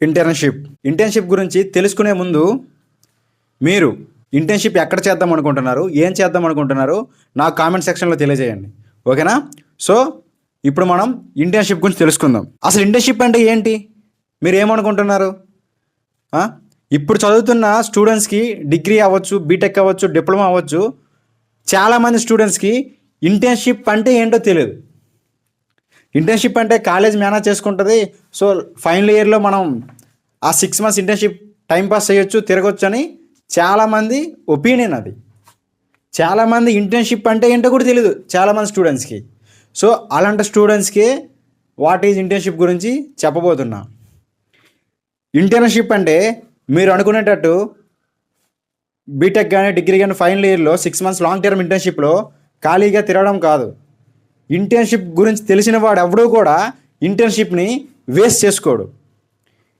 Internship గురించి తెలుసుకునే ముందు మీరు ఇంటర్న్షిప్ ఎక్కడ చేద్దాం అనుకుంటున్నారు, ఏం చేద్దాం అనుకుంటున్నారు నాకు కామెంట్ సెక్షన్లో తెలియజేయండి. ఓకేనా? సో ఇప్పుడు మనం ఇంటర్న్షిప్ గురించి తెలుసుకుందాం. అసలు ఇంటర్న్షిప్ అంటే ఏంటి, మీరు ఏమనుకుంటున్నారు? ఇప్పుడు చదువుతున్న స్టూడెంట్స్కి డిగ్రీ అవ్వచ్చు, బీటెక్ అవ్వచ్చు, డిప్లొమా అవ్వచ్చు, చాలామంది స్టూడెంట్స్కి ఇంటర్న్షిప్ అంటే ఏంటో తెలియదు. ఇంటర్న్షిప్ అంటే కాలేజ్ మేనేజ్ చేసుకుంటుంది. సో ఫైనల్ ఇయర్లో మనం ఆ 6 months ఇంటర్న్షిప్ టైంపాస్ చేయొచ్చు, తిరగొచ్చు అని చాలామంది ఒపీనియన్. అది చాలామంది ఇంటర్న్షిప్ అంటే ఏంటో కూడా తెలియదు చాలామంది స్టూడెంట్స్కి. సో అలాంటి స్టూడెంట్స్కి వాట్ ఈజ్ ఇంటర్న్షిప్ గురించి చెప్పబోతున్నా. ఇంటర్న్షిప్ అంటే మీరు అనుకునేటట్టు బీటెక్ కానీ డిగ్రీ కానీ ఫైనల్ ఇయర్లో 6 months లాంగ్ టర్మ్ ఇంటర్న్షిప్లో ఖాళీగా తిరగడం కాదు. ఇంటర్న్షిప్ గురించి తెలిసిన వాడు ఎవడూ కూడా ఇంటర్న్షిప్ని వేస్ట్ చేసుకోడు.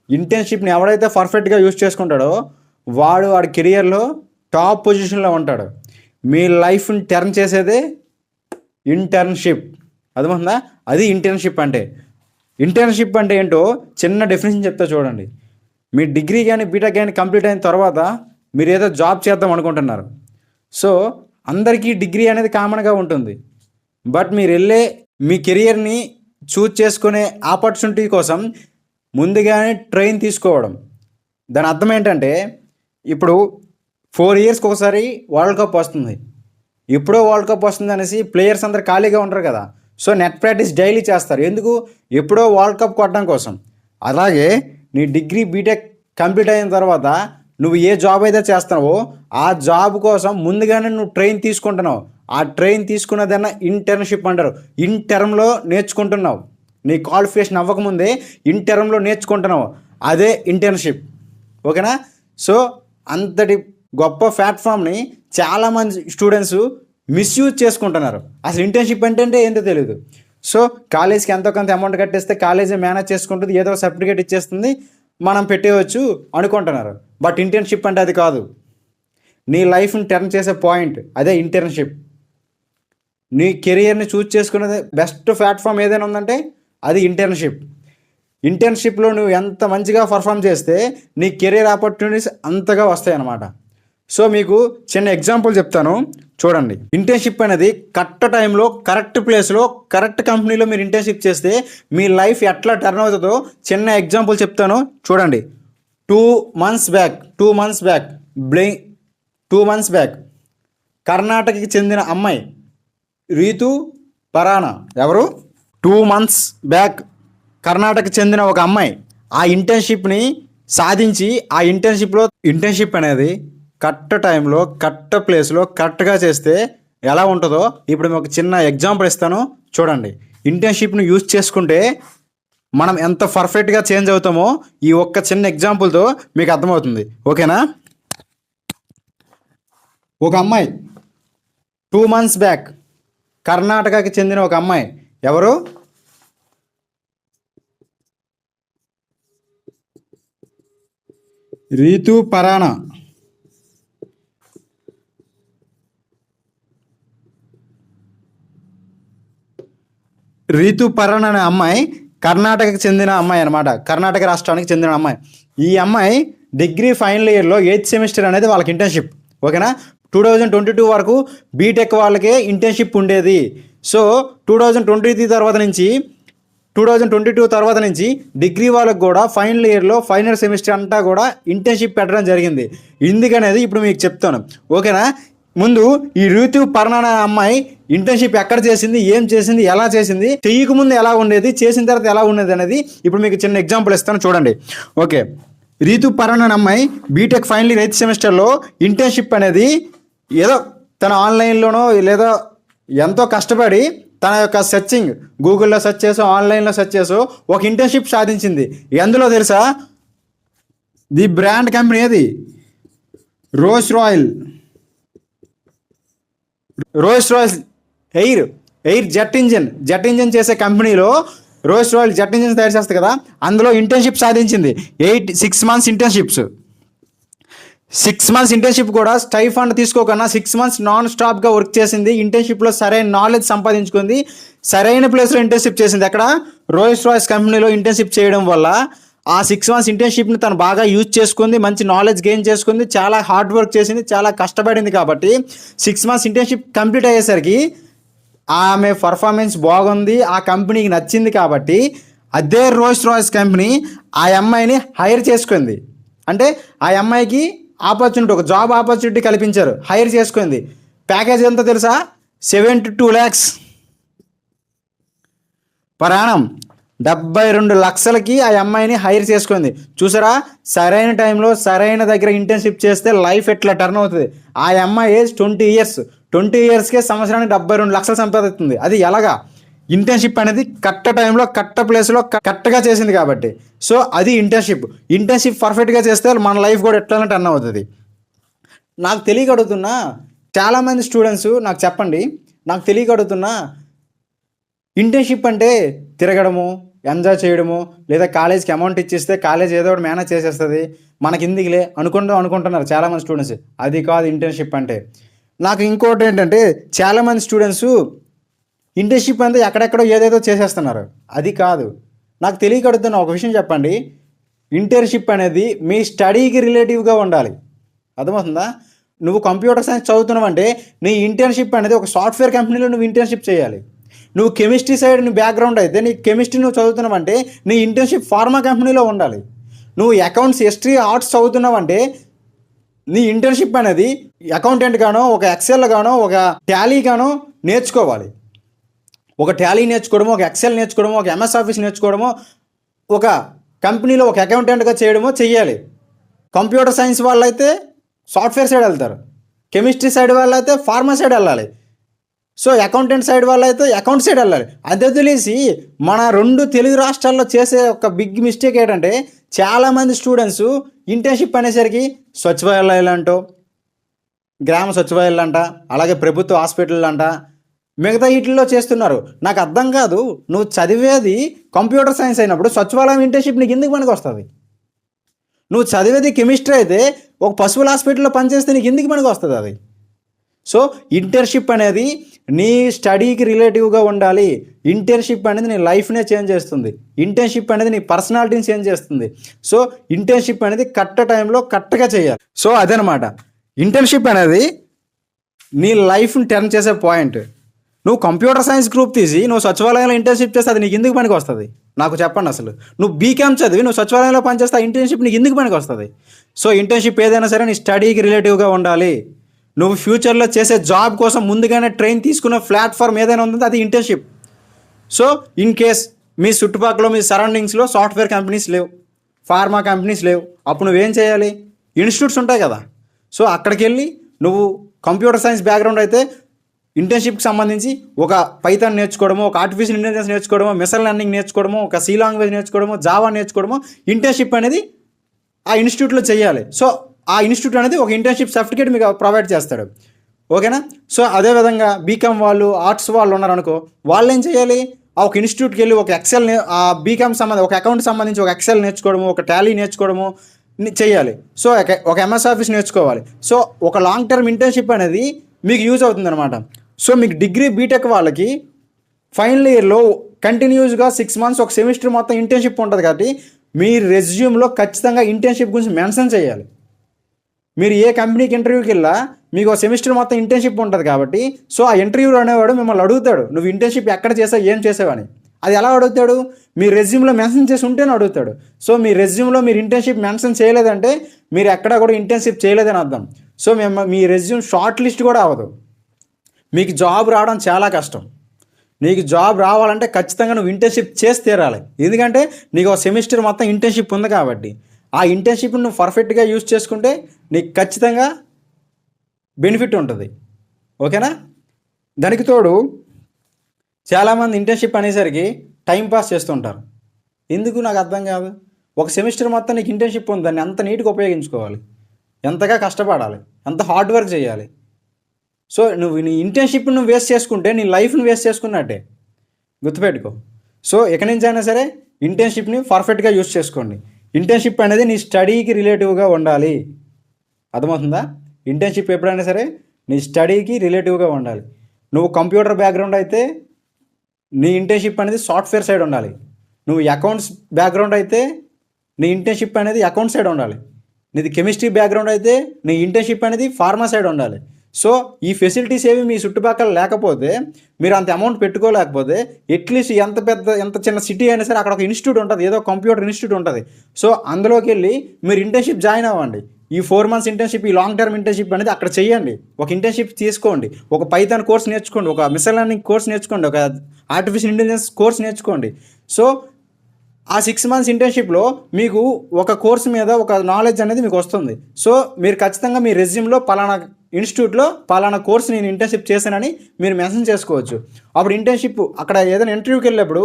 ఇంటర్న్షిప్ని ఎవడైతే పర్ఫెక్ట్గా యూజ్ చేసుకుంటాడో వాడి కెరియర్లో టాప్ పొజిషన్లో ఉంటాడు. మీ లైఫ్ని టర్న్ చేసేదే ఇంటర్న్షిప్. అర్థమవుతుందా? అది ఇంటర్న్షిప్ అంటే. ఇంటర్న్షిప్ అంటే ఏంటో చిన్న డెఫినేషన్ చెప్తా చూడండి. మీ డిగ్రీ కానీ బీటెక్ కానీ కంప్లీట్ అయిన తర్వాత మీరు ఏదో జాబ్ చేద్దాం అనుకుంటున్నారు. సో అందరికీ డిగ్రీ అనేది కామన్గా ఉంటుంది. బట్ మీరు వెళ్ళే మీ కెరియర్ని చూజ్ చేసుకునే ఆపర్చునిటీ కోసం ముందుగానే ట్రైన్ తీసుకోవడం. దాని అర్థం ఏంటంటే ఇప్పుడు 4 yearsకి ఒకసారి వరల్డ్ కప్ వస్తుంది. ఎప్పుడో వరల్డ్ కప్ వస్తుంది అనేసి ప్లేయర్స్ అందరు ఖాళీగా ఉంటారు కదా. సో నెట్ ప్రాక్టీస్ డైలీ చేస్తారు. ఎందుకు? ఎప్పుడో వరల్డ్ కప్ కొట్టడం కోసం. అలాగే నీ డిగ్రీ బీటెక్ కంప్లీట్ అయిన తర్వాత నువ్వు ఏ జాబ్ అయితే చేస్తున్నావో ఆ జాబ్ కోసం ముందుగానే నువ్వు ట్రైన్ తీసుకుంటున్నావు. ఆ ట్రైన్ తీసుకున్నదన్నా ఇంటర్న్షిప్ అంటారు. ఇన్ టర్మ్లో నేర్చుకుంటున్నావు. నీ క్వాలిఫికేషన్ అవ్వకముందే ఇన్ టర్మ్లో నేర్చుకుంటున్నావు. అదే ఇంటర్న్షిప్. ఓకేనా? సో అంతటి గొప్ప ప్లాట్ఫామ్ని చాలామంది స్టూడెంట్స్ మిస్యూజ్ చేసుకుంటున్నారు. అసలు ఇంటర్న్షిప్ అంటే ఏంటో తెలియదు. సో కాలేజ్కి ఎంతో కొంత అమౌంట్ కట్టేస్తే కాలేజీ మేనేజ్ చేసుకుంటుంది, ఏదో సర్టిఫికేట్ ఇచ్చేస్తుంది, మనం పెట్టేయవచ్చు అనుకుంటున్నారు. బట్ ఇంటర్న్షిప్ అంటే అది కాదు. నీ లైఫ్ని టర్న్ చేసే పాయింట్ అదే ఇంటర్న్షిప్. నీ కెరియర్ని చూజ్ చేసుకునేది బెస్ట్ ప్లాట్ఫామ్ ఏదైనా ఉందంటే అది ఇంటర్న్షిప్. ఇంటర్న్షిప్లో నువ్వు ఎంత మంచిగా పర్ఫామ్ చేస్తే నీ కెరియర్ ఆపర్చునిటీస్ అంతగా వస్తాయి అన్నమాట. సో మీకు చిన్న ఎగ్జాంపుల్ చెప్తాను చూడండి. ఇంటర్న్షిప్ అనేది కరెక్ట్ టైంలో కరెక్ట్ ప్లేస్లో కరెక్ట్ కంపెనీలో మీరు ఇంటర్న్షిప్ చేస్తే మీ లైఫ్ ఎట్లా టర్న్ అవుతుందో చిన్న ఎగ్జాంపుల్ చెప్తాను చూడండి. 2 months బ్యాక్ కర్ణాటకకి చెందిన అమ్మాయి రీతు పరానా. ఎవరు? 2 months బ్యాక్ కర్ణాటకకి చెందిన ఒక అమ్మాయి ఆ ఇంటర్న్షిప్ని సాధించి ఆ ఇంటర్న్షిప్ అనేది కరెక్ట్ టైంలో కరెక్ట్ ప్లేస్లో కరెక్ట్గా చేస్తే ఎలా ఉంటుందో ఇప్పుడు మీకు చిన్న ఎగ్జాంపుల్ ఇస్తాను చూడండి. ఇంటర్న్షిప్ని యూజ్ చేసుకుంటే మనం ఎంత పర్ఫెక్ట్గా చేంజ్ అవుతామో ఈ ఒక్క చిన్న ఎగ్జాంపుల్తో మీకు అర్థమవుతుంది. ఓకేనా? ఒక అమ్మాయి 2 months బ్యాక్ కర్ణాటకకి చెందిన ఒక అమ్మాయి. ఎవరు? రీతు పరానా. రీతు పరానా అనే అమ్మాయి కర్ణాటకకి చెందిన అమ్మాయి అనమాట. కర్ణాటక రాష్ట్రానికి చెందిన అమ్మాయి. ఈ అమ్మాయి డిగ్రీ ఫైనల్ ఇయర్లో 8th semester అనేది వాళ్ళకి ఇంటర్న్షిప్. ఓకేనా? 2022 వరకు బీటెక్ వాళ్ళకే ఇంటర్న్షిప్ ఉండేది. సో 2022 తర్వాత నుంచి డిగ్రీ వాళ్ళకు కూడా ఫైనల్ ఇయర్లో ఫైనల్ సెమిస్టర్ అంతా కూడా ఇంటర్న్షిప్ పెట్టడం జరిగింది. ఎందుకనేది ఇప్పుడు మీకు చెప్తాను. ఓకేనా? ముందు ఈ రీతు పరానా అమ్మాయి ఇంటర్న్షిప్ ఎక్కడ చేసింది, ఏం చేసింది, ఎలా చేసింది, చేయకముందు ఎలా ఉండేది, చేసిన తర్వాత ఎలా ఉండేది అనేది ఇప్పుడు మీకు చిన్న ఎగ్జాంపుల్ ఇస్తాను చూడండి. ఓకే, రీతు పరానా అమ్మాయి బీటెక్ ఫైనల్ ఇయర్ 8th సెమిస్టర్లో ఇంటర్న్షిప్ అనేది ఏదో తన ఆన్లైన్లోనో లేదా ఎంతో కష్టపడి తన యొక్క సెర్చింగ్ గూగుల్లో సెర్చ్ చేసో ఆన్లైన్లో సెర్చ్ చేసో ఒక ఇంటర్న్షిప్ సాధించింది. ఎందులో తెలుసా? ది బ్రాండ్ కంపెనీ ఏది? Rolls Royce air jet engine చేసే కంపెనీలో రోల్స్ రాయల్ జెట్ ఇంజిన్స్ తయారు చేస్తుంది కదా, అందులో ఇంటర్న్షిప్ సాధించింది. 6 months ఇంటర్న్షిప్స్. 6 months ఇంటర్న్షిప్ కూడా స్టైఫండ్ తీసుకోకుండా 6 months నాన్ స్టాప్గా వర్క్ చేసింది. ఇంటర్న్షిప్లో సరైన నాలెడ్జ్ సంపాదించుకుంది, సరైన ప్లేస్లో ఇంటర్న్షిప్ చేసింది. అక్కడ రోల్స్ రాయ్స్ కంపెనీలో ఇంటర్న్షిప్ చేయడం వల్ల ఆ 6 మంత్స్ ఇంటర్న్షిప్ని తను బాగా యూజ్ చేసుకుంది, మంచి నాలెడ్జ్ గెయిన్ చేసుకుంది, చాలా హార్డ్ వర్క్ చేసింది, చాలా కష్టపడింది. కాబట్టి 6 మంత్స్ ఇంటర్న్షిప్ కంప్లీట్ అయ్యేసరికి ఆమె పర్ఫార్మెన్స్ బాగుంది, ఆ కంపెనీకి నచ్చింది. కాబట్టి అదే రోల్స్ రాయ్స్ కంపెనీ ఆ అమ్మాయిని హైర్ చేసుకుంది. అంటే ఆ అమ్మాయికి ఆపర్చునిటీ, ఒక జాబ్ ఆపర్చునిటీ కల్పించారు, హైర్ చేసుకుంది. ప్యాకేజ్ ఎంతో తెలుసా? 72 lakhs పర్ యానం. 72 లక్షలకి ఆ అమ్మాయిని హైర్ చేసుకుంది. చూసారా, సరైన టైంలో సరైన దగ్గర ఇంటర్న్షిప్ చేస్తే లైఫ్ ఎట్లా టర్న్ అవుతుంది. ఆ అమ్మాయి ఏజ్ 20 years. 20 yearsకే సంవత్సరానికి 72 లక్షలు సంపాదిస్తుంది. అది ఎలాగా? ఇంటర్న్షిప్ అనేది కరెక్ట్ టైంలో కరెక్ట్ ప్లేస్లో కరెక్ట్గా చేసింది కాబట్టి. సో అది ఇంటర్న్షిప్ పర్ఫెక్ట్గా చేస్తే మన లైఫ్ కూడా ఎట్లా టర్న్ అవుతుంది. నాకు తెలియక అడుగుతున్నా, చాలామంది స్టూడెంట్స్ నాకు చెప్పండి, నాకు తెలియక అడుగుతున్నా, ఇంటర్న్షిప్ అంటే తిరగడము, ఎంజాయ్ చేయడము, లేదా కాలేజ్కి అమౌంట్ ఇచ్చిస్తే కాలేజ్ ఏదో ఒకటి మేనేజ్ చేసేస్తుంది, మనకి ఎందుకులే అనుకుంటున్నారు చాలామంది స్టూడెంట్స్. అది కాదు ఇంటర్న్షిప్ అంటే. నాకు ఇంకోటి ఏంటంటే, చాలామంది స్టూడెంట్స్ ఇంటర్న్షిప్ అంటే ఎక్కడెక్కడో ఏదేదో చేసేస్తున్నారు. అది కాదు. నాకు తెలియక అడుగుతున్న ఒక విషయం చెప్పండి, ఇంటర్న్షిప్ అనేది మీ స్టడీకి రిలేటివ్గా ఉండాలి. అర్థమవుతుందా? నువ్వు కంప్యూటర్ సైన్స్ చదువుతున్నావంటే నీ ఇంటర్న్షిప్ అనేది ఒక సాఫ్ట్వేర్ కంపెనీలో నువ్వు ఇంటర్న్షిప్ చేయాలి. నువ్వు కెమిస్ట్రీ సైడ్ నీ బ్యాక్గ్రౌండ్ అయితే నీ కెమిస్ట్రీ నువ్వు చదువుతున్నావంటే నీ ఇంటర్న్షిప్ ఫార్మా కంపెనీలో ఉండాలి. నువ్వు అకౌంట్స్, హిస్టరీ, ఆర్ట్స్ చదువుతున్నావంటే నీ ఇంటర్న్షిప్ అనేది అకౌంటెంట్ గానో, ఒక ఎక్సెల్ గానో, ఒక టాలీ గానో నేర్చుకోవాలి. ఒక టాలీ నేర్చుకోవడమో, ఒక ఎక్సెల్ నేర్చుకోవడమో, ఒక ఎంఎస్ ఆఫీస్ నేర్చుకోవడమో, ఒక కంపెనీలో ఒక అకౌంటెంట్గా చేయడమో చెయ్యాలి. కంప్యూటర్ సైన్స్ వాళ్ళైతే సాఫ్ట్వేర్ సైడ్ వెళ్తారు, కెమిస్ట్రీ సైడ్ వాళ్ళైతే ఫార్మా సైడ్ వెళ్ళాలి, సో అకౌంటెంట్ సైడ్ వాళ్ళైతే అకౌంట్ సైడ్ వెళ్ళాలి. అదే తెలిసి మన 2 తెలుగు రాష్ట్రాల్లో చేసే ఒక బిగ్ మిస్టేక్ ఏంటంటే, చాలామంది స్టూడెంట్స్ ఇంటర్న్షిప్ అనేసరికి సచివాలయాలు అంటూ, గ్రామ సచివాలయాలు అంట, అలాగే ప్రభుత్వ హాస్పిటల్ అంట, మిగతా వీటిల్లో చేస్తున్నారు. నాకు అర్థం కాదు, నువ్వు చదివేది కంప్యూటర్ సైన్స్ అయినప్పుడు సచివాలయం ఇంటర్న్షిప్ నీకు ఎందుకు పనికి వస్తుంది? నువ్వు చదివేది కెమిస్ట్రీ అయితే ఒక పశువుల హాస్పిటల్లో పనిచేస్తే నీకు ఎందుకు పనికి వస్తుంది అది? సో ఇంటర్న్షిప్ అనేది నీ స్టడీకి రిలేటివ్గా ఉండాలి. ఇంటర్న్షిప్ అనేది నీ లైఫ్నే చేంజ్ చేస్తుంది. ఇంటర్న్షిప్ అనేది నీ పర్సనాలిటీని చేంజ్ చేస్తుంది. సో ఇంటర్న్షిప్ అనేది కరెక్ట్ టైంలో కరెక్ట్గా చేయాలి. సో అదనమాట, ఇంటర్న్షిప్ అనేది నీ లైఫ్ని టర్న్ చేసే పాయింట్. నువ్వు కంప్యూటర్ సైన్స్ గ్రూప్ తీసి నువ్వు సచివాలయంలో ఇంటర్న్షిప్ చేస్తే అది నీకు ఎందుకు పనికి వస్తుంది? నాకు చెప్పండి. అసలు నువ్వు బీకామ్ చదివి నువ్వు సచివాలయంలో పనిచేస్తే ఆ ఇంటర్న్షిప్ నీకు ఎందుకు పనికి వస్తుంది? సో ఇంటర్న్షిప్ ఏదైనా సరే నీ స్టడీకి రిలేటివ్గా ఉండాలి. నువ్వు ఫ్యూచర్లో చేసే జాబ్ కోసం ముందుగానే ట్రైన్ తీసుకున్న ప్లాట్ఫామ్ ఏదైనా ఉందో అది ఇంటర్న్షిప్. సో ఇన్ కేస్ మీ చుట్టుపక్కల, మీ సరౌండింగ్స్లో సాఫ్ట్వేర్ కంపెనీస్ లేవు, ఫార్మా కంపెనీస్ లేవు, అప్పుడు నువ్వేం చేయాలి? ఇన్స్టిట్యూట్స్ ఉంటాయి కదా, సో అక్కడికి వెళ్ళి నువ్వు కంప్యూటర్ సైన్స్ బ్యాక్గ్రౌండ్ అయితే ఇంటర్న్షిప్కి సంబంధించి ఒక పైథాన్ నేర్చుకోవడమో, ఒక ఆర్టిఫిషియల్ ఇంటెలిజెన్స్ నేర్చుకోవడమో, మెషిన్ లెర్నింగ్ నేర్చుకోవడమో, ఒక సి లాంగ్వేజ్ నేర్చుకోవడమో, జావా నేర్చుకోవడమో, ఇంటర్న్షిప్ అనేది ఆ ఇన్స్టిట్యూట్లో చేయాలి. సో ఆ ఇన్స్టిట్యూట్ అనేది ఒక ఇంటర్న్షిప్ సర్టిఫికేట్ మీకు ప్రొవైడ్ చేస్తాడు. ఓకేనా? సో అదేవిధంగా బీకామ్ వాళ్ళు, ఆర్ట్స్ వాళ్ళు ఉన్నారనుకో, వాళ్ళు ఏం చేయాలి? ఆ ఒక ఇన్స్టిట్యూట్కి వెళ్ళి ఒక ఎక్సెల్, ఆ బీకామ్ సంబంధించి ఒక అకౌంట్ సంబంధించి ఒక ఎక్సెల్ నేర్చుకోవడము, ఒక టాలీ నేర్చుకోవడము చేయాలి. సో ఒక ఎంఎస్ ఆఫీస్ నేర్చుకోవాలి. సో ఒక లాంగ్ టర్మ్ ఇంటర్న్షిప్ అనేది మీకు యూజ్ అవుతుంది అనమాట. సో మీకు డిగ్రీ బీటెక్ వాళ్ళకి ఫైనల్ ఇయర్లో కంటిన్యూస్గా 6 months ఒక సెమిస్టర్ మొత్తం ఇంటర్న్షిప్ ఉంటుంది. కాబట్టి మీ రెజ్యూమ్లో ఖచ్చితంగా ఇంటర్న్షిప్ గురించి మెన్షన్ చేయాలి. మీరు ఏ కంపెనీకి ఇంటర్వ్యూకి వెళ్ళా మీకు ఒక సెమిస్టర్ మొత్తం ఇంటర్న్షిప్ ఉంటుంది కాబట్టి, సో ఆ ఇంటర్వ్యూలో అనేవాడు మిమ్మల్ని అడుగుతాడు, నువ్వు ఇంటర్న్షిప్ ఎక్కడ చేసావు, ఏం చేసావని. అది ఎలా అడుగుతాడు? మీ రెజ్యూమ్లో మెన్షన్ చేసి ఉంటేనే అడుగుతాడు. సో మీ రెజ్యూమ్లో మీరు ఇంటర్న్షిప్ మెన్షన్ చేయలేదంటే మీరు ఎక్కడా కూడా ఇంటర్న్షిప్ చేయలేదని అర్థం. సో మీ రెజ్యూమ్ షార్ట్ లిస్ట్ కూడా అవ్వదు. మీకు జాబ్ రావడం చాలా కష్టం. నీకు జాబ్ రావాలంటే ఖచ్చితంగా నువ్వు ఇంటర్న్షిప్ చేసి తీరాలి. ఎందుకంటే నీకు ఒక సెమిస్టర్ మొత్తం ఇంటర్న్షిప్ ఉంది కాబట్టి ఆ ఇంటర్న్షిప్ని నువ్వు పర్ఫెక్ట్గా యూజ్ చేసుకుంటే నీకు ఖచ్చితంగా బెనిఫిట్ ఉంటుంది. ఓకేనా? దానికి తోడు చాలామంది ఇంటర్న్షిప్ అనేసరికి టైం పాస్ చేస్తుంటారు. ఎందుకు నాకు అర్థం కాదు. ఒక సెమిస్టర్ మొత్తం నీకు ఇంటర్న్షిప్ ఉంది, దాన్ని ఎంత నీట్గా ఉపయోగించుకోవాలి, ఎంతగా కష్టపడాలి, ఎంత హార్డ్ వర్క్ చేయాలి. సో నువ్వు నీ ఇంటర్న్షిప్ని నువ్వు వేస్ట్ చేసుకుంటే నీ లైఫ్ని వేస్ట్ చేసుకున్నట్టే, గుర్తుపెట్టుకో. సో ఎక్కడి నుంచి అయినా సరే ఇంటర్న్షిప్ని పర్ఫెక్ట్గా యూజ్ చేసుకోండి. ఇంటర్న్షిప్ అనేది నీ స్టడీకి రిలేటివ్గా ఉండాలి. అర్థమవుతుందా? ఇంటర్న్షిప్ ఎప్పుడైనా సరే నీ స్టడీకి రిలేటివ్గా ఉండాలి. నువ్వు కంప్యూటర్ బ్యాక్గ్రౌండ్ అయితే నీ ఇంటర్న్షిప్ అనేది సాఫ్ట్వేర్ సైడ్ ఉండాలి. నువ్వు అకౌంట్స్ బ్యాక్గ్రౌండ్ అయితే నీ ఇంటర్న్షిప్ అనేది అకౌంట్ సైడ్ ఉండాలి. నీది కెమిస్ట్రీ బ్యాక్గ్రౌండ్ అయితే నీ ఇంటర్న్షిప్ అనేది ఫార్మా సైడ్ ఉండాలి. సో ఈ ఫెసిలిటీస్ ఏవి మీ చుట్టుపక్కల లేకపోతే, మీరు అంత అమౌంట్ పెట్టుకోలేకపోతే, అట్లీస్ట్ ఎంత చిన్న సిటీ అయినా సరే అక్కడ ఒక ఇన్స్టిట్యూట్ ఉంటుంది, ఏదో కంప్యూటర్ ఇన్స్టిట్యూట్ ఉంటుంది. సో అందులోకి వెళ్ళి మీరు ఇంటర్న్షిప్ జాయిన్ అవ్వండి. ఈ 4 months ఇంటర్న్షిప్, ఈ లాంగ్ టర్మ్ ఇంటర్న్షిప్ అనేది అక్కడ చేయండి. ఒక ఇంటర్న్షిప్ తీసుకోండి, ఒక పైథాన్ కోర్స్ నేర్చుకోండి, ఒక మిషన్ లెర్నింగ్ కోర్స్ నేర్చుకోండి, ఒక ఆర్టిఫిషియల్ ఇంటెలిజెన్స్ కోర్స్ నేర్చుకోండి. సో ఆ 6 months ఇంటర్న్షిప్లో మీకు ఒక కోర్స్ మీద ఒక నాలెడ్జ్ అనేది మీకు వస్తుంది. సో మీరు ఖచ్చితంగా మీ రెజ్యూమ్లో పలానా ఇన్స్టిట్యూట్లో పలానా కోర్స్ నేను ఇంటర్న్షిప్ చేశానని మీరు మెన్షన్ చేసుకోవచ్చు. అప్పుడు ఇంటర్న్షిప్ అక్కడ ఏదైనా ఇంటర్వ్యూకి వెళ్ళినప్పుడు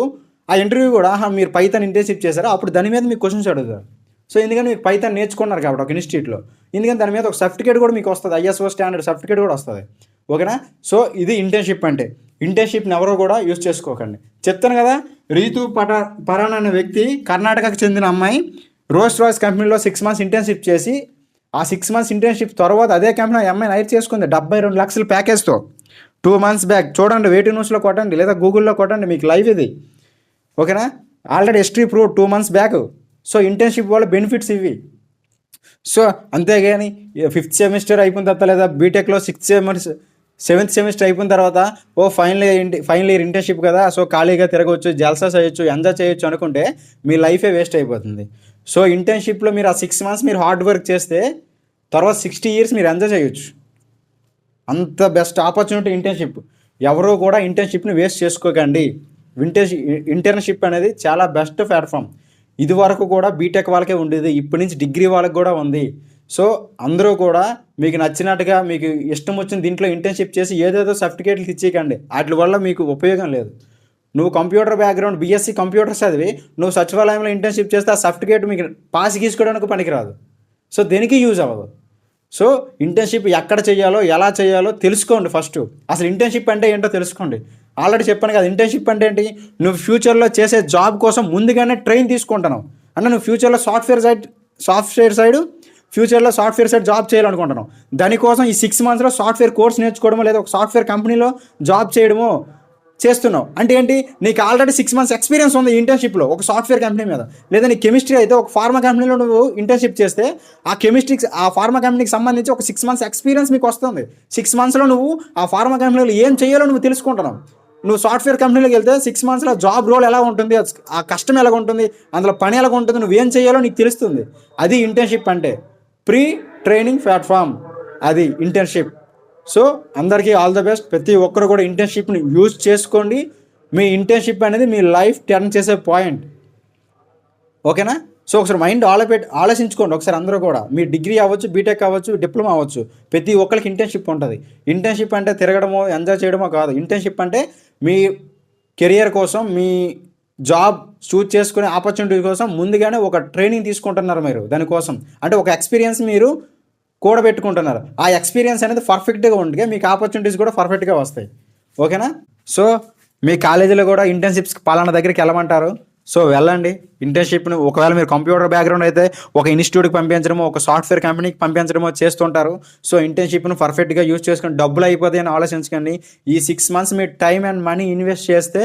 ఆ ఇంటర్వ్యూ కూడా మీరు పైథాన్ ఇంటర్న్షిప్ చేశారో అప్పుడు దాని మీద మీకు క్వశ్చన్స్ అడుగుతారు. సో ఎందుకంటే మీరు పైథాన్ నేర్చుకున్నారు కాబట్టి ఒక ఇన్స్టిట్యూట్లో, ఎందుకంటే దాని మీద ఒక సర్టిఫికేట్ కూడా మీకు వస్తుంది, ISO స్టాండర్డ్ సర్టిఫికేట్ కూడా వస్తుంది. ఓకేనా? సో ఇది ఇంటర్న్షిప్ అంటే. ఇంటర్న్షిప్ని ఎవరో కూడా యూజ్ చేసుకోకండి. చెప్తాను కదా, రీతు పరాన్ అనే వ్యక్తి, కర్ణాటకకు చెందిన అమ్మాయి, రోల్స్ రాయ్స్ కంపెనీలో 6 months ఇంటర్న్షిప్ చేసి ఆ 6 months ఇంటర్న్షిప్ తర్వాత అదే కంపెనీ ఆ అమ్మాయిని హైర్ చేసుకుంది 72 lakhs ప్యాకేజ్తో 2 months బ్యాక్. చూడండి, వేటి న్యూస్లో కొట్టండి లేదా గూగుల్లో కొట్టండి, మీకు లైవ్ ఇది. ఓకేనా? Already history prove 2 months back. So internship వల్ల బెనిఫిట్స్ ఇవి. సో అంతేగాని 5th semester అయిపోయిన తర్వాత లేదా బీటెక్లో 7th semester అయిపోయిన తర్వాత ఫైనల్ ఇయర్ ఇంటర్న్షిప్ కదా, సో ఖాళీగా తిరగవచ్చు, జల్సా చేయొచ్చు, ఎంజాయ్ చేయొచ్చు అనుకుంటే మీ లైఫే వేస్ట్ అయిపోతుంది. సో ఇంటర్న్షిప్లో మీరు ఆ 6 months మీరు హార్డ్ వర్క్ చేస్తే తర్వాత 60 years మీరు ఎంజాయ్ చేయొచ్చు. అంత బెస్ట్ ఆపర్చునిటీ ఇంటర్న్షిప్. ఎవరూ కూడా ఇంటర్న్షిప్ని వేస్ట్ చేసుకోకండి. ఇంటర్న్షిప్ అనేది చాలా బెస్ట్ ప్లాట్ఫామ్. ఇది వరకు కూడా బీటెక్ వాళ్ళకే ఉండేది, ఇప్పటి నుంచి డిగ్రీ వాళ్ళకి కూడా ఉంది. సో అందరూ కూడా మీకు నచ్చినట్టుగా మీకు ఇష్టం వచ్చిన దీంట్లో ఇంటర్న్షిప్ చేసి ఏదేదో సర్టిఫికేట్లు ఇచ్చేయకండి. వాటి వల్ల మీకు ఉపయోగం లేదు. నువ్వు కంప్యూటర్ బ్యాక్గ్రౌండ్ BSc కంప్యూటర్ చదివి నువ్వు సచివాలయంలో ఇంటర్న్షిప్ చేస్తే ఆ సర్టిఫికేట్ మీకు పాస్ గీసుకోవడానికి పనికిరాదు. సో దేనికి యూజ్ అవ్వదు. సో ఇంటర్న్షిప్ ఎక్కడ చేయాలో ఎలా చేయాలో తెలుసుకోండి. ఫస్ట్ అసలు ఇంటర్న్షిప్ అంటే ఏంటో తెలుసుకోండి. ఆల్రెడీ చెప్పాను కదా, ఇంటర్న్షిప్ అంటే ఏంటి, నువ్వు ఫ్యూచర్లో చేసే జాబ్ కోసం ముందుగానే ట్రైన్ తీసుకుంటున్నావు. అంటే నువ్వు ఫ్యూచర్లో సాఫ్ట్వేర్ సైడ్ జాబ్ చేయాలనుకుంటున్నావు. దానికోసం ఈ 6 monthsలో సాఫ్ట్వేర్ కోర్స్ నేర్చుకోవడమో లేదా ఒక సాఫ్ట్వేర్ కంపెనీలో జాబ్ చేయడమో చేస్తున్నావు. అంటే ఏంటి, నీకు ఆల్రెడీ 6 months ఎక్స్పీరియన్స్ ఉంది ఇంటర్న్షిప్లో ఒక సాఫ్ట్వేర్ కంపెనీ మీద. లేదా నీ కెమిస్ట్రీ అయితే ఒక ఫార్మా కంపెనీలో నువ్వు ఇంటర్న్షిప్ చేస్తే ఆ ఫార్మా కంపెనీకి సంబంధించి ఒక 6 months ఎక్స్పీరియన్స్ మీకు వస్తుంది. 6 monthsలో నువ్వు ఆ ఫార్మా కంపెనీలో ఏం చేయాలో నువ్వు తెలుసుకుంటున్నావు. నువ్వు సాఫ్ట్వేర్ కంపెనీలోకి వెళ్తే 6 monthsలో జాబ్ రోల్ ఎలా ఉంటుంది, ఆ కష్టం ఎలా ఉంటుంది, అందులో పని ఎలా ఉంటుంది, నువ్వేం చేయాలో నీకు తెలుస్తుంది. అది ఇంటర్న్షిప్ అంటే. ప్రీ ట్రైనింగ్ ప్లాట్ఫామ్ అది ఇంటర్న్షిప్. సో అందరికీ ఆల్ ద బెస్ట్. ప్రతి ఒక్కరు కూడా ఇంటర్న్షిప్ని యూజ్ చేసుకోండి. మీ ఇంటర్న్షిప్ అనేది మీ లైఫ్ టర్న్ చేసే పాయింట్. ఓకేనా? సో ఒకసారి మైండ్ ఆలోచించుకోండి ఒకసారి. అందరూ కూడా మీ డిగ్రీ అవ్వచ్చు, బీటెక్ అవ్వచ్చు, డిప్లొమా అవ్వచ్చు, ప్రతి ఒక్కరికి ఇంటర్న్షిప్ ఉంటుంది. ఇంటర్న్షిప్ అంటే తిరగడమో ఎంజాయ్ చేయడమో కాదు. ఇంటర్న్షిప్ అంటే మీ కెరియర్ కోసం, మీ జాబ్ చూజ్ చేసుకునే ఆపర్చునిటీ కోసం ముందుగానే ఒక ట్రైనింగ్ తీసుకుంటున్నారు మీరు. దానికోసం అంటే ఒక ఎక్స్పీరియన్స్ మీరు కూడబెట్టుకుంటున్నారు. ఆ ఎక్స్పీరియన్స్ అనేది పర్ఫెక్ట్గా ఉంటే మీకు ఆపర్చునిటీస్ కూడా పర్ఫెక్ట్గా వస్తాయి. ఓకేనా? సో మీ కాలేజీలో కూడా ఇంటర్న్షిప్స్కి పలానా దగ్గరికి వెళ్ళమంటారు. సో వెళ్ళండి ఇంటర్న్షిప్ని. ఒకవేళ మీరు కంప్యూటర్ బ్యాక్గ్రౌండ్ అయితే ఒక ఇన్స్టిట్యూట్కి పంపించడమో, ఒక సాఫ్ట్వేర్ కంపెనీకి పంపించడమో చేస్తుంటారు. సో ఇంటర్న్షిప్ను పర్ఫెక్ట్గా యూజ్ చేసుకొని డబ్బులు అయిపోతాయి అని ఆలోచించకండి. ఈ 6 months మీరు టైం అండ్ మనీ ఇన్వెస్ట్ చేస్తే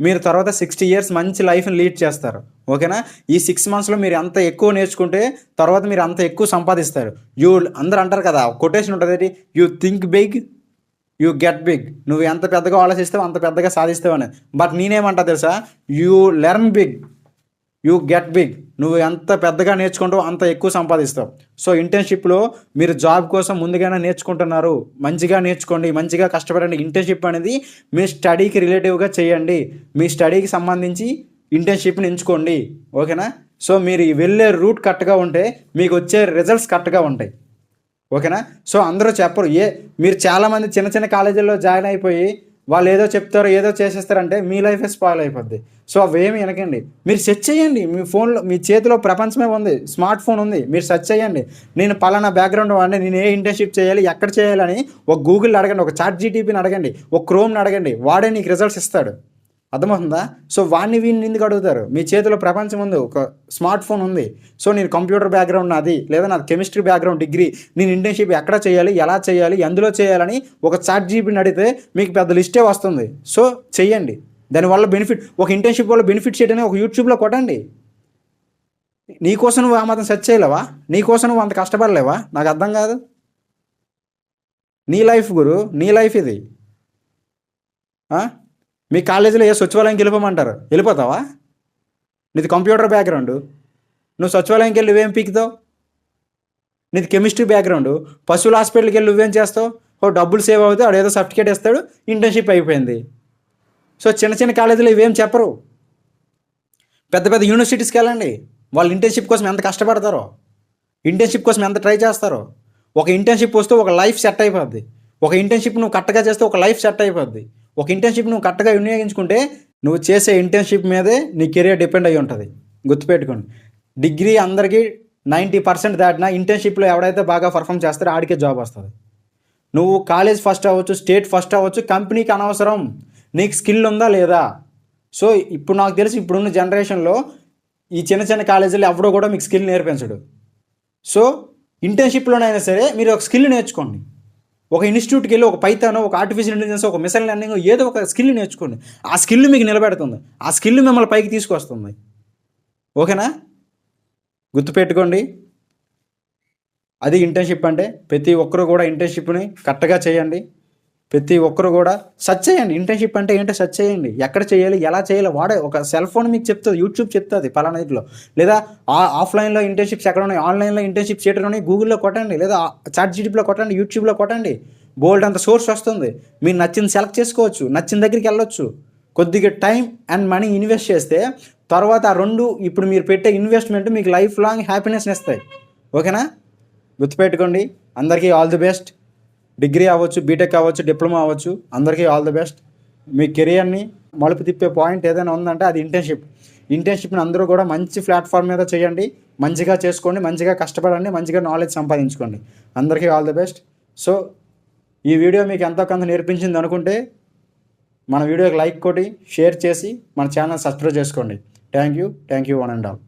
మీరు తర్వాత 60 years మంచి లైఫ్ని లీడ్ చేస్తారు. ఓకేనా? ఈ 6 monthsలో మీరు అంత ఎక్కువ నేర్చుకుంటే తర్వాత మీరు అంత ఎక్కువ సంపాదిస్తారు. అందరూ అంటారు కదా, కొటేషన్ ఉంటుంది, you think big you get big. నువ్వు ఎంత పెద్దగా ఆలోచిస్తావు అంత పెద్దగా సాధిస్తావు అని. బట్ నేనేమంటా తెలుసా, you learn big you get big. నువ్వు ఎంత పెద్దగా నేర్చుకుంటావు అంత ఎక్కువ సంపాదిస్తావు. సో ఇంటర్న్షిప్లో మీరు జాబ్ కోసం ముందుగానే నేర్చుకుంటున్నారు. మంచిగా నేర్చుకోండి, మంచిగా కష్టపడండి. ఇంటర్న్షిప్ అనేది మీ స్టడీకి రిలేటివ్గా చేయండి. మీ స్టడీకి సంబంధించి ఇంటర్న్షిప్ని ఎంచుకోండి. ఓకేనా? సో మీరు వెళ్ళే రూట్ కరెక్ట్గా ఉంటే మీకు వచ్చే రిజల్ట్స్ కరెక్ట్గా ఉంటాయి. ఓకేనా? సో అందరూ చెప్పరు. మీరు చాలామంది చిన్న చిన్న కాలేజీల్లో జాయిన్ అయిపోయి వాళ్ళు ఏదో చెప్తారో ఏదో చేసేస్తారంటే మీ లైఫే స్పాయిల్ అయిపోద్ది. సో అవేమి వినకండి. మీరు సెర్చ్ చేయండి. మీ ఫోన్లో, మీ చేతిలో ప్రపంచమే ఉంది, స్మార్ట్ ఫోన్ ఉంది. మీరు సెర్చ్ చేయండి, నేను పలానా బ్యాక్గ్రౌండ్ వాడిని, నేను ఏ ఇంటర్న్షిప్ చేయాలి, ఎక్కడ చేయాలని ఒక గూగుల్ అడగండి, ఒక ChatGPTని అడగండి, ఒక క్రోమ్ని అడగండి. వాడే నీకు రిజల్ట్స్ ఇస్తాడు. అర్థమవుతుందా? సో వీడిని ఎందుకు అడుగుతారు? మీ చేతిలో ప్రపంచం ఉంది, ఒక స్మార్ట్ ఫోన్ ఉంది. సో నేను కంప్యూటర్ బ్యాక్గ్రౌండ్ నాది, లేదా నాది కెమిస్ట్రీ బ్యాక్గ్రౌండ్ డిగ్రీ, నేను ఇంటర్న్షిప్ ఎక్కడ చేయాలి, ఎలా చేయాలి, ఎందులో చేయాలని ఒక ChatGPTని అడిగితే మీకు పెద్ద లిస్టే వస్తుంది. సో చెయ్యండి. దానివల్ల బెనిఫిట్, ఒక ఇంటర్న్షిప్ వల్ల బెనిఫిట్ చేయడానికి ఒక యూట్యూబ్లో కొట్టండి. నీకోసం నువ్వు ఆ మాత్రం సెర్చ్ చేయలేవా? నీకోసం నువ్వు అంత కష్టపడలేవా? నాకు అర్థం కాదు. నీ లైఫ్ గురు, నీ లైఫ్ ఇది. మీ కాలేజీలో ఏ సచివాలయంకి వెళ్ళిపోమంటారు, వెళ్ళిపోతావా? నీది కంప్యూటర్ బ్యాక్గ్రౌండ్, నువ్వు సచివాలయంకి వెళ్ళి నువ్వేం పీకుతావు? నీది కెమిస్ట్రీ బ్యాక్గ్రౌండ్, పశువుల హాస్పిటల్కి వెళ్ళి నువ్వేం చేస్తావు? డబ్బులు సేవ్ అవుతాయి, ఆడు ఏదో సర్టిఫికేట్ ఇస్తాడు, ఇంటర్న్షిప్ అయిపోయింది. సో చిన్న చిన్న కాలేజీలో ఇవేం చెప్పరు. పెద్ద పెద్ద యూనివర్సిటీస్కి వెళ్ళండి, వాళ్ళు ఇంటర్న్షిప్ కోసం ఎంత కష్టపడతారో, ఇంటర్న్షిప్ కోసం ఎంత ట్రై చేస్తారో. ఒక ఇంటర్న్షిప్ వస్తే ఒక లైఫ్ సెట్ అయిపోద్ది. ఒక ఇంటర్న్షిప్ నువ్వు కరెక్ట్గా చేస్తే ఒక లైఫ్ సెట్ అయిపోద్ది. ఒక ఇంటర్న్షిప్ నువ్వు కరెక్ట్గా వినియోగించుకుంటే నువ్వు చేసే ఇంటర్న్షిప్ మీదే నీ కెరియర్ డిపెండ్ అయ్యి ఉంటుంది. గుర్తుపెట్టుకోండి. డిగ్రీ అందరికీ 90% దాటినా ఇంటర్న్షిప్లో ఎవడైతే బాగా పర్ఫామ్ చేస్తారో ఆడికే జాబ్ వస్తుంది. నువ్వు కాలేజ్ ఫస్ట్ అవ్వచ్చు, స్టేట్ ఫస్ట్ అవ్వచ్చు, కంపెనీకి అనవసరం. నీకు స్కిల్ ఉందా లేదా? సో ఇప్పుడు నాకు తెలిసి ఇప్పుడున్న జనరేషన్లో ఈ చిన్న చిన్న కాలేజీలు ఎవడో కూడా మీకు స్కిల్ నేర్పించడు. సో ఇంటర్న్షిప్లోనైనా సరే మీరు ఒక స్కిల్ నేర్చుకోండి. ఒక ఇన్స్టిట్యూట్కి వెళ్ళి ఒక పైథాన్, ఒక ఆర్టిఫిషియల్ ఇంటెలిజెన్స్, ఒక మిషన్ లెర్నింగ్, ఏదో ఒక స్కిల్ నేర్చుకోండి. ఆ స్కిల్ మీకు నిలబెడుతుంది, ఆ స్కిల్ మిమ్మల్ని పైకి తీసుకొస్తుంది. ఓకేనా? గుర్తుపెట్టుకోండి, అది ఇంటర్న్షిప్ అంటే. ప్రతి ఒక్కరు కూడా ఇంటర్న్షిప్ని కరెక్ట్గా చేయండి. ప్రతి ఒక్కరు కూడా సెర్చ్ చేయండి. ఇంటర్న్షిప్ అంటే ఏంటో సెర్చ్ చేయండి. ఎక్కడ చేయాలి, ఎలా చేయాలి, వాడే ఒక సెల్ ఫోన్ మీకు చెప్తుంది, యూట్యూబ్ చెప్తుంది పలానా ఇట్లో. లేదా ఆఫ్లైన్లో ఇంటర్న్షిప్స్ ఎక్కడ ఉన్నాయి, ఆన్లైన్లో ఇంటర్న్షిప్ చేయడం ఉన్నాయి, గూగుల్లో కొట్టండి, లేదా చాట్ జీటీపీలో కొట్టండి, యూట్యూబ్లో కొట్టండి. బోల్డ్ అంత సోర్స్ వస్తుంది. మీరు నచ్చింది సెలెక్ట్ చేసుకోవచ్చు, నచ్చిన దగ్గరికి వెళ్ళొచ్చు. కొద్దిగా టైం అండ్ మనీ ఇన్వెస్ట్ చేస్తే తర్వాత ఆ రెండు ఇప్పుడు మీరు పెట్టే ఇన్వెస్ట్మెంట్ మీకు లైఫ్ లాంగ్ హ్యాపీనెస్ని ఇస్తాయి. ఓకేనా? గుర్తుపెట్టుకోండి. అందరికీ ఆల్ ది బెస్ట్. డిగ్రీ అవ్వచ్చు, బీటెక్ అవ్వచ్చు, డిప్లొమా అవ్వచ్చు, అందరికీ ఆల్ ది బెస్ట్. మీ కెరియర్ని మలుపు తిప్పే పాయింట్ ఏదైనా ఉందంటే అది ఇంటర్న్షిప్. ఇంటర్న్షిప్ని అందరూ కూడా మంచి ప్లాట్ఫామ్ మీద చేయండి, మంచిగా చేసుకోండి, మంచిగా కష్టపడండి, మంచిగా నాలెడ్జ్ సంపాదించుకోండి. అందరికీ ఆల్ ది బెస్ట్. సో ఈ వీడియో మీకు ఎంతో కొంత నేర్పించింది అనుకుంటే మన వీడియోకి లైక్ కొట్టి షేర్ చేసి మన ఛానల్ సబ్స్క్రైబ్ చేసుకోండి. Thank you one and all.